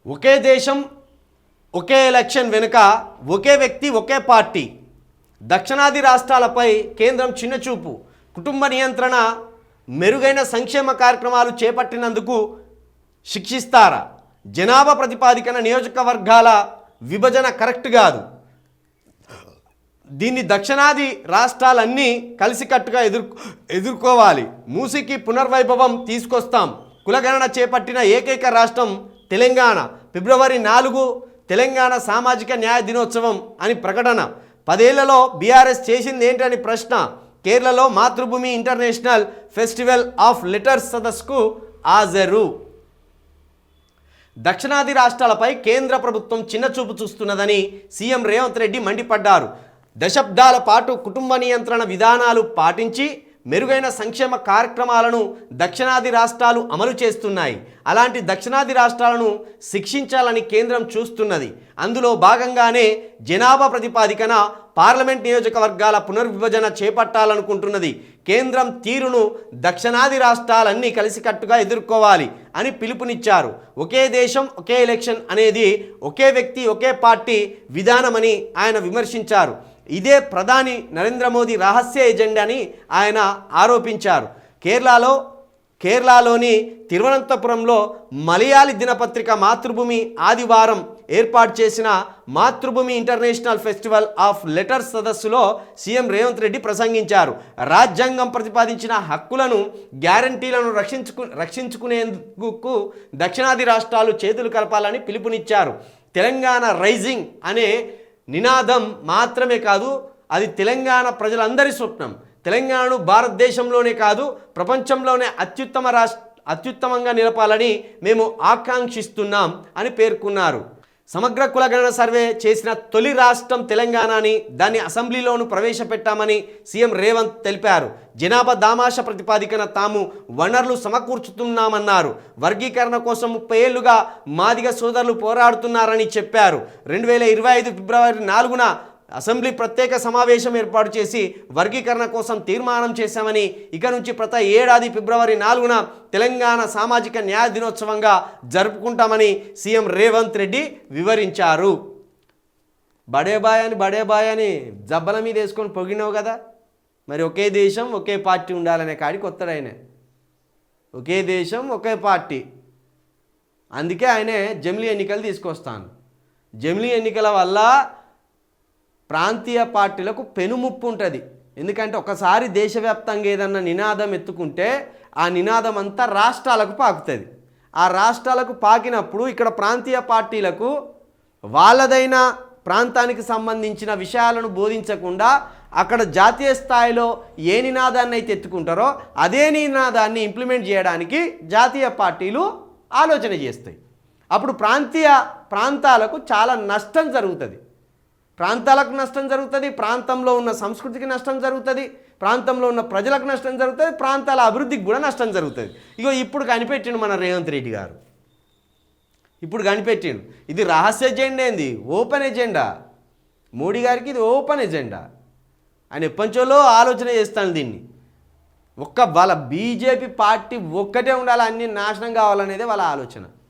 ఒకే దేశం ఒకే ఎలక్షన్ వెనుక ఒకే వ్యక్తి ఒకే పార్టీ. దక్షిణాది రాష్ట్రాలపై కేంద్రం చిన్నచూపు. కుటుంబ నియంత్రణ, మెరుగైన సంక్షేమ కార్యక్రమాలు చేపట్టినందుకు శిక్షిస్తారా? జనాభా ప్రతిపాదికన నియోజకవర్గాల విభజన కరెక్ట్ కాదు. దీన్ని దక్షిణాది రాష్ట్రాలన్నీ కలిసికట్టుగా ఎదుర్కోవాలి. మూసికి పునర్వైభవం తీసుకొస్తాం. కులగణన చేపట్టిన ఏకైక రాష్ట్రం తెలంగాణ. ఫిబ్రవరి 4 తెలంగాణ సామాజిక న్యాయ దినోత్సవం అని ప్రకటన. 10 ఏళ్లలో బీఆర్ఎస్ చేసింది ఏంటని ప్రశ్న. కేరళలో మాతృభూమి ఇంటర్నేషనల్ ఫెస్టివల్ ఆఫ్ లెటర్స్ సదస్సుకు హాజరు. దక్షిణాది రాష్ట్రాలపై కేంద్ర ప్రభుత్వం చిన్నచూపు చూస్తున్నదని సీఎం రేవంత్ రెడ్డి మండిపడ్డారు. దశాబ్దాల పాటు కుటుంబ నియంత్రణ విధానాలు పాటించి మెరుగైన సంక్షేమ కార్యక్రమాలను దక్షిణాది రాష్ట్రాలు అమలు చేస్తున్నాయి. అలాంటి దక్షిణాది రాష్ట్రాలను శిక్షించాలని కేంద్రం చూస్తున్నది. అందులో భాగంగానే జనాభా ప్రతిపాదికన పార్లమెంట్ నియోజకవర్గాల పునర్విభజన చేపట్టాలనుకుంటున్నది. కేంద్రం తీరును దక్షిణాది రాష్ట్రాలన్నీ కలిసికట్టుగా ఎదుర్కోవాలి అని పిలుపునిచ్చారు. ఒకే దేశం ఒకే ఎలక్షన్ అనేది ఒకే వ్యక్తి ఒకే పార్టీ విధానమని ఆయన విమర్శించారు. ఇదే ప్రధాని నరేంద్ర మోదీ రహస్య ఎజెండా అని ఆయన ఆరోపించారు. కేరళలోని తిరువనంతపురంలో మలయాళీ దినపత్రిక మాతృభూమి ఆదివారం ఏర్పాటు చేసిన మాతృభూమి ఇంటర్నేషనల్ ఫెస్టివల్ ఆఫ్ లెటర్స్ సదస్సులో సీఎం రేవంత్ రెడ్డి ప్రసంగించారు. రాజ్యాంగం ప్రతిపాదించిన హక్కులను, గ్యారంటీలను రక్షించుకునేందుకు దక్షిణాది రాష్ట్రాలు చేతులు కలపాలని పిలుపునిచ్చారు. తెలంగాణ రైజింగ్ అనే నినాదం మాత్రమే కాదు, అది తెలంగాణ ప్రజలందరి స్వప్నం. తెలంగాణను భారతదేశంలోనే కాదు ప్రపంచంలోనే అత్యుత్తమంగా నిలపాలని మేము ఆకాంక్షిస్తున్నాం అని పేర్కొన్నారు. సమగ్ర కులగణన సర్వే చేసిన తొలి రాష్ట్రం తెలంగాణ అని, దాన్ని అసెంబ్లీలోనూ ప్రవేశపెట్టామని సీఎం రేవంత్ తెలిపారు. జనాభా దామాష ప్రతిపాదికన తాము వనరులు సమకూర్చుతున్నామన్నారు. వర్గీకరణ కోసం 30 ఏళ్లుగా మాదిగ సోదరులు పోరాడుతున్నారని చెప్పారు. 2025 ఫిబ్రవరి 4న అసెంబ్లీ ప్రత్యేక సమావేశం ఏర్పాటు చేసి వర్గీకరణ కోసం తీర్మానం చేశామని, ఇక నుంచి ప్రతి ఏడాది ఫిబ్రవరి 4న తెలంగాణ సామాజిక న్యాయ దినోత్సవంగా జరుపుకుంటామని సీఎం రేవంత్ రెడ్డి వివరించారు. బడేబాయ్ అని జబ్బల మీద వేసుకొని పొగినావు కదా, మరి ఒకే దేశం ఒకే పార్టీ ఉండాలనే కాడికి వస్తాడు ఆయన. ఒకే దేశం ఒకే పార్టీ, అందుకే ఆయనే జమిలీ ఎన్నికలు తీసుకొస్తాను. జమిలీ ఎన్నికల వల్ల ప్రాంతీయ పార్టీలకు పెనుముప్పు ఉంటుంది. ఎందుకంటే ఒకసారి దేశవ్యాప్తంగా ఏదన్నా నినాదం ఎత్తుకుంటే ఆ నినాదం అంతా రాష్ట్రాలకు పాకుతుంది. ఆ రాష్ట్రాలకు పాకినప్పుడు ఇక్కడ ప్రాంతీయ పార్టీలకు వాళ్ళదైన ప్రాంతానికి సంబంధించిన విషయాలను బోధించకుండా అక్కడ జాతీయ స్థాయిలో ఏ నినాదాన్ని అయితే ఎత్తుకుంటారో అదే నినాదాన్ని ఇంప్లిమెంట్ చేయడానికి జాతీయ పార్టీలు ఆలోచన చేస్తాయి. అప్పుడు ప్రాంతాలకు చాలా నష్టం జరుగుతుంది. ప్రాంతాలకు నష్టం జరుగుతుంది, ప్రాంతంలో ఉన్న సంస్కృతికి నష్టం జరుగుతుంది, ప్రాంతంలో ఉన్న ప్రజలకు నష్టం జరుగుతుంది, ప్రాంతాల అభివృద్ధికి కూడా నష్టం జరుగుతుంది. ఇగో ఇప్పుడు కనిపెట్టిండు మన రేవంత్ రెడ్డి గారు. ఇప్పుడు కనిపెట్టిండు. ఇది రహస్య ఎజెండా ఏంది, ఓపెన్ ఎజెండా. మోడీ గారికి ఇది ఓపెన్ ఎజెండా. ఆయన ఎప్పటించోలో ఆలోచన చేస్తాను దీన్ని. వాళ్ళ బీజేపీ పార్టీ ఒక్కటే ఉండాలి, అన్ని నాశనం కావాలనేదే వాళ్ళ ఆలోచన.